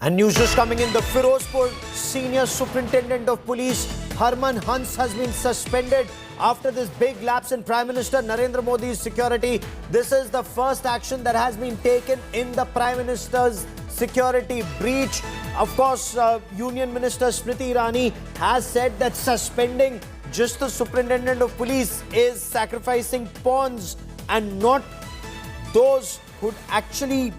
And news just coming in, the Firozpur Senior Superintendent of Police Harman Hans has been suspended after this big lapse in Prime Minister Narendra Modi's security. This is the first action that has been taken in the Prime Minister's security breach. Of course, Union Minister Smriti Irani has said that suspending just the Superintendent of Police is sacrificing pawns and not those who actually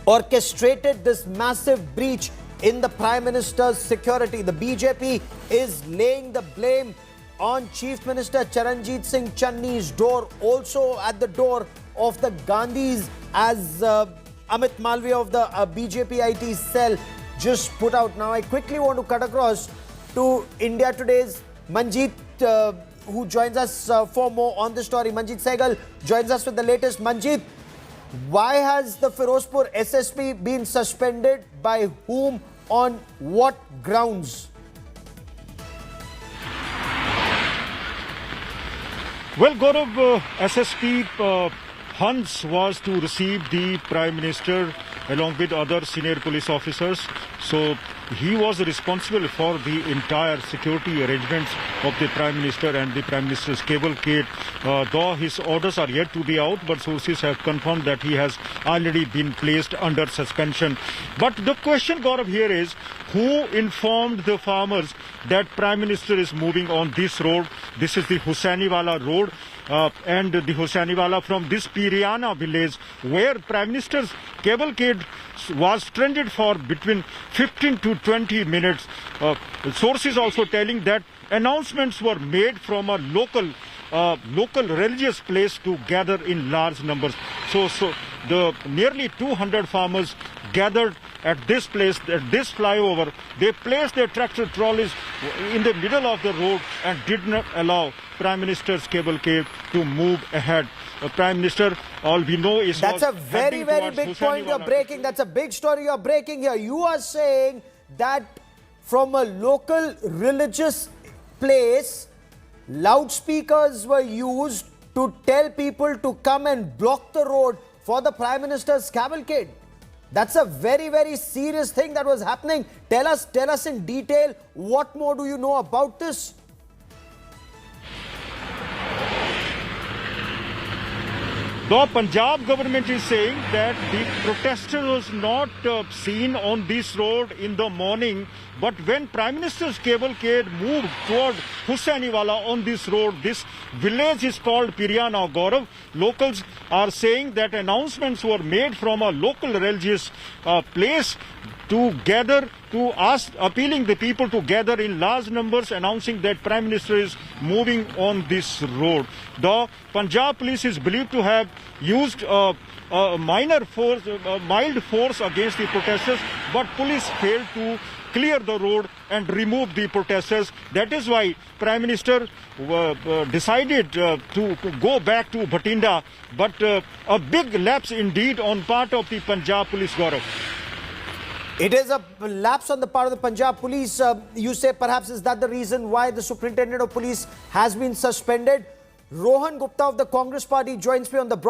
orchestrated this massive breach in the Prime Minister's security. The BJP is laying the blame on Chief Minister Charanjit Singh Channi's door, also at the door of the Gandhis, as Amit Malviya of the BJP IT cell just put out. Now I quickly want to cut across to India Today's Manjeet, who joins us for more on the story. Manjeet Sehgal joins us with the latest. Manjeet, why has the Firozpur SSP been suspended? By whom? On what grounds? Well, Gaurav, SSP Hans was to receive the Prime Minister along with other senior police officers. So he was responsible for the entire security arrangements of the Prime Minister and the Prime Minister's cavalcade. Though his orders are yet to be out, but sources have confirmed that he has already been placed under suspension. But the question, Gaurav, here is, who informed the farmers that Prime Minister is moving on this road? This is the Hussainiwala road. And the Hussainiwala, from this Piriana village where Prime Minister's cavalcade was stranded for between 15 to 20 minutes. Sources also telling that announcements were made from a local religious place to gather in large numbers. So the nearly 200 farmers gathered at this place, at this flyover. They placed their tractor trolleys in the middle of the road and did not allow Prime Minister's cavalcade to move ahead. Prime Minister, all we know is... That's a very, very big point you're breaking. That's a big story you're breaking here. You are saying that from a local religious place, loudspeakers were used to tell people to come and block the road for the Prime Minister's cavalcade. That's a very, very serious thing that was happening. Tell us in detail, what more do you know about this? The Punjab government is saying that the protesters was not seen on this road in the morning, but when Prime Minister's cavalcade moved toward Hussainiwala on this road, this village is called Piriana, Gaurav. Locals are saying that announcements were made from a local religious place to gather, to ask, appealing the people to gather in large numbers, announcing that Prime Minister is moving on this road. The Punjab police is believed to have used a mild force against the protesters, but police failed to clear the road and remove the protesters. That is why Prime Minister decided to go back to Bhatinda, but a big lapse indeed on part of the Punjab police, Gaurav. It is a lapse on the part of the Punjab police. You say perhaps is that the reason why the Superintendent of Police has been suspended? Rohan Gupta of the Congress Party joins me on the broadcast.